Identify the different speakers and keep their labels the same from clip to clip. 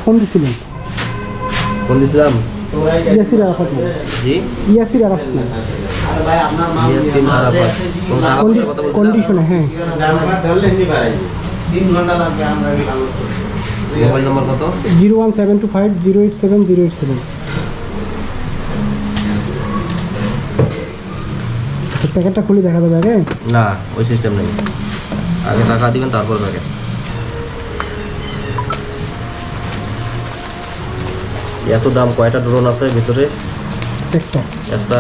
Speaker 1: Phone দিছিলেন?
Speaker 2: Phone দিছিলাম
Speaker 1: ইয়াসির আরাফাত।
Speaker 2: জি,
Speaker 1: ইয়াসির আরাফাত না,
Speaker 2: ইয়াসিন আরাফাত।
Speaker 1: কন্ডিশনে। হ্যাঁ,
Speaker 2: মোবাইল নম্বর কত?
Speaker 1: 01725087087। প্যাকেটটা খুলে দেখা যাবে আগে?
Speaker 2: না, ওই সিস্টেম নেই, আগে টাকা দিবেন তারপর প্যাকেট। এত দাম, কয়টা ড্রোন আছে ভিতরে?
Speaker 1: একটা।
Speaker 2: একটা?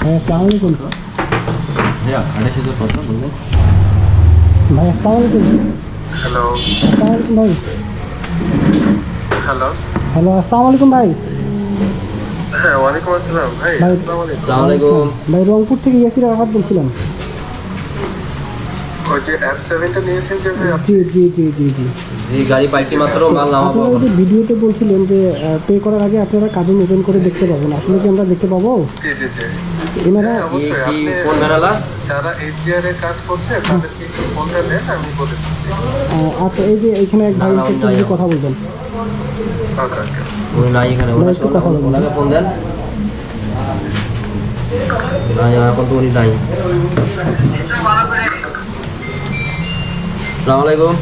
Speaker 1: ভাই আসসালামু আলাইকুম।
Speaker 2: ভাই আসসালামু
Speaker 1: আলাইকুম।
Speaker 3: হ্যালো।
Speaker 1: আসসালামু আলাইকুম ভাই।
Speaker 3: হ্যালো।
Speaker 1: হ্যালো, আসসালামু আলাইকুম ভাই।
Speaker 3: হ্যাঁ, ওয়ালাইকুম আসসালাম ভাই। আসসালামু আলাইকুম।
Speaker 2: আসসালামু আলাইকুম
Speaker 1: ভাই, রংপুর থেকে ইয়াসির আরাফাত বলছিলাম।
Speaker 3: ওই যে F7টা নিয়েছেন যে ভাই?
Speaker 1: জি জি জি জি জি
Speaker 2: জি, গাড়ি পাইছি মাত্র, মাল নামাবো।
Speaker 1: আপনারা যে ভিডিওতে বলছিলেন যে পে করার আগে আপনারা কার্টুন ওপেন করে দেখতে পাবেন, আসলে কি আমরা দেখতে পাবো?
Speaker 3: জি জি জি।
Speaker 1: এনারা
Speaker 3: অবশ্যই আপনি
Speaker 2: কোন বেড়ালা?
Speaker 3: যারা SJR এর কাজ করছে তাদেরকে একটু ফোনটা দেন, আমি বলে দিচ্ছি।
Speaker 1: আচ্ছা, এই যে এখানে এক ভাই সাথে যদি কথা বলবেন।
Speaker 3: ওকে ওকে।
Speaker 2: উনি নাই এখানে, ওনাকে ফোন দেন। নাই, এখন তো উনি নাই। আসসালামু আলাইকুম।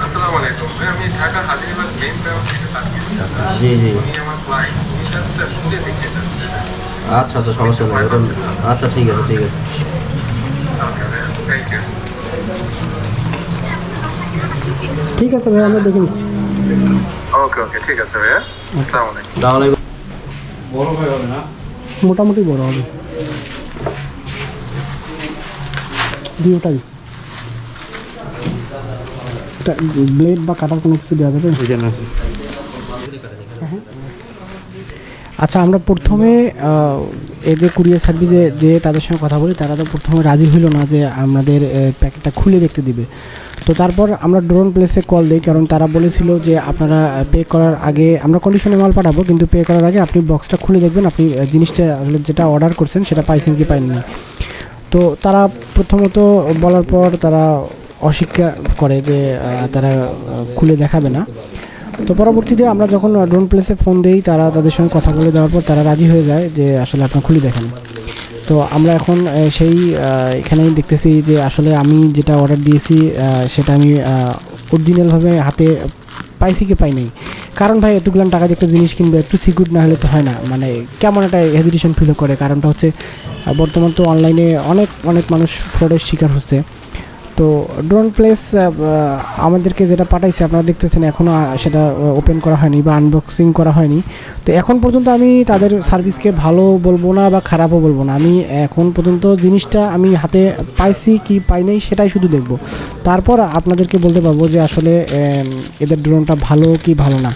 Speaker 3: আসসালামু আলাইকুম ভাই, আমি ঢাকা হাজিরাবাদ মেইন গ্রাউন্ড থেকে পাঠিয়েছি।
Speaker 2: জি জি।
Speaker 3: উনি আমার ক্লায়েন্ট, উনি কাজটা খুলে দেখতে চাচ্ছে।
Speaker 2: আচ্ছা আচ্ছা, সমস্যা নেই। আচ্ছা, ঠিক আছে ঠিক আছে।
Speaker 3: ওকে ভাই, থ্যাংক ইউ।
Speaker 1: ঠিক আছে ভাই, আমরা দেখে নিচ্ছি।
Speaker 3: ওকে ওকে, ঠিক আছে ভাইয়া। আসসালামু আলাইকুম।
Speaker 2: আসসালামু আলাইকুম।
Speaker 4: বড় ভাই হবে না?
Speaker 1: মোটামুটি বড় হবে দুটাই। এটা ব্লেড বা কাটার কোনো কিছু দেওয়া যাবে? আচ্ছা, আমরা প্রথমে এই যে কুরিয়ার সার্ভিসে যে তাদের সঙ্গে কথা বলি, তারা তো প্রথমে রাজি হইল না যে আমাদের প্যাকেটটা খুলে দেখতে দিবে। তো তারপর আমরা ড্রোন প্লেসে কল দিই, কারণ তারা বলেছিল যে আপনারা পে করার আগে আমরা কন্ডিশনে মাল পাঠাবো, কিন্তু পে করার আগে আপনি বক্সটা খুলে দেখবেন, আপনি জিনিসটা আসলে যেটা অর্ডার করছেন সেটা পাইছেন কি পাইনি। তো তারা প্রথমত বলার পর তারা অস্বীকার করে যে তারা খুলে দেখাবে না। তো পরবর্তীতে আমরা যখন ড্রোন প্লেসে ফোন দিই, তারা তাদের সঙ্গে কথা বলে দেওয়ার পর তারা রাজি হয়ে যায় যে আসলে আপনার খুলে দেখেন। তো আমরা এখন সেই এখানেই দেখতেছি যে আসলে আমি যেটা অর্ডার দিয়েছি সেটা আমি অরিজিনালভাবে হাতে পাইছি কি পাই নাই। কারণ ভাই, এতগুলো টাকা দিয়ে একটা জিনিস কিনবে, একটু সিকিউর না হলে তো হয় না, মানে কেমন একটা হেজিটেশন ফিল করে। কারণটা হচ্ছে বর্তমান তো অনলাইনে অনেক অনেক মানুষ ফ্রডের শিকার হচ্ছে। তো ড্রোন প্লেস আমাদেরকে যেটা পাঠাইছে আপনারা দেখতেছেন, এখনও সেটা ওপেন করা হয়নি বা আনবক্সিং করা হয়নি। তো এখন পর্যন্ত আমি তাদের সার্ভিসকে ভালো বলবো না বা খারাপও বলবো না, আমি এখন পর্যন্ত জিনিসটা আমি হাতে পাইছি কি পাই নাই সেটাই শুধু দেখব, তারপর আপনাদেরকে বলতে পারবো যে আসলে এদের ড্রোনটা ভালো কি ভালো না।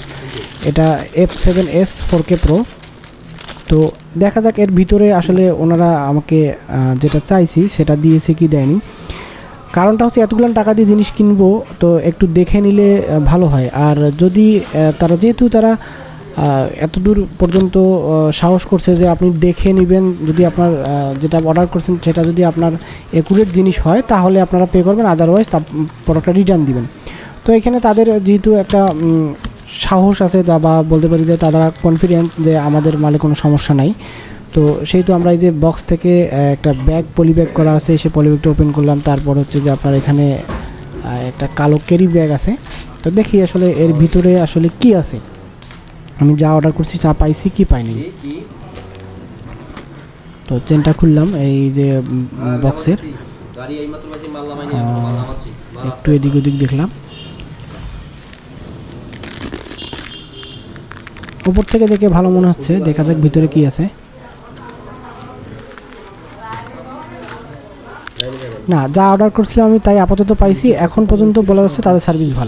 Speaker 1: এটা F7s 4K Pro। তো দেখা যাক এর ভিতরে আসলে ওনারা আমাকে যেটা চাইছি সেটা দিয়েছে কি দেয়নি। কারণটা হচ্ছে এতগুলো টাকা দিয়ে জিনিস কিনবো, তো একটু দেখে নিলে ভালো হয়। আর যদি তারা যেহেতু তারা এত দূর পর্যন্ত সাহস করছে যে আপনি দেখে নেবেন, যদি আপনার যেটা অর্ডার করছেন সেটা যদি আপনার অ্যাকুরেট জিনিস হয় তাহলে আপনারা পে করবেন, আদারওয়াইজ তা প্রোডাক্টটা রিটার্ন দিবেন। তো এখানে তাদের যেহেতু একটা সাহস আছে, বা বলতে পারি যে তারা কনফিডেন্ট যে আমাদের মালে কোনো সমস্যা নাই। তো সেই তো আমরা এই যে বক্স থেকে একটা ব্যাগ পলিব্যাগ করা আছে, সেই পলিব্যাগটা ওপেন করলাম। তারপর হচ্ছে যে আপনার এখানে একটা কালো ক্যারি ব্যাগ আছে। তো দেখি আসলে এর ভিতরে আসলে কি আছে, আমি যা অর্ডার করছি যা পাইছি কি পাইনি। তো চেনটা খুললাম এই যে বক্সের, একটু এদিক ওদিক দেখলাম, উপর থেকে দেখে ভালো মনে হচ্ছে। দেখা যাক ভিতরে কি আছে। না, যা অর্ডার করছিলাম আমি তাই আপাতত পাইছি। এখন পর্যন্ত বলা যাচ্ছে তাদের সার্ভিস ভালো।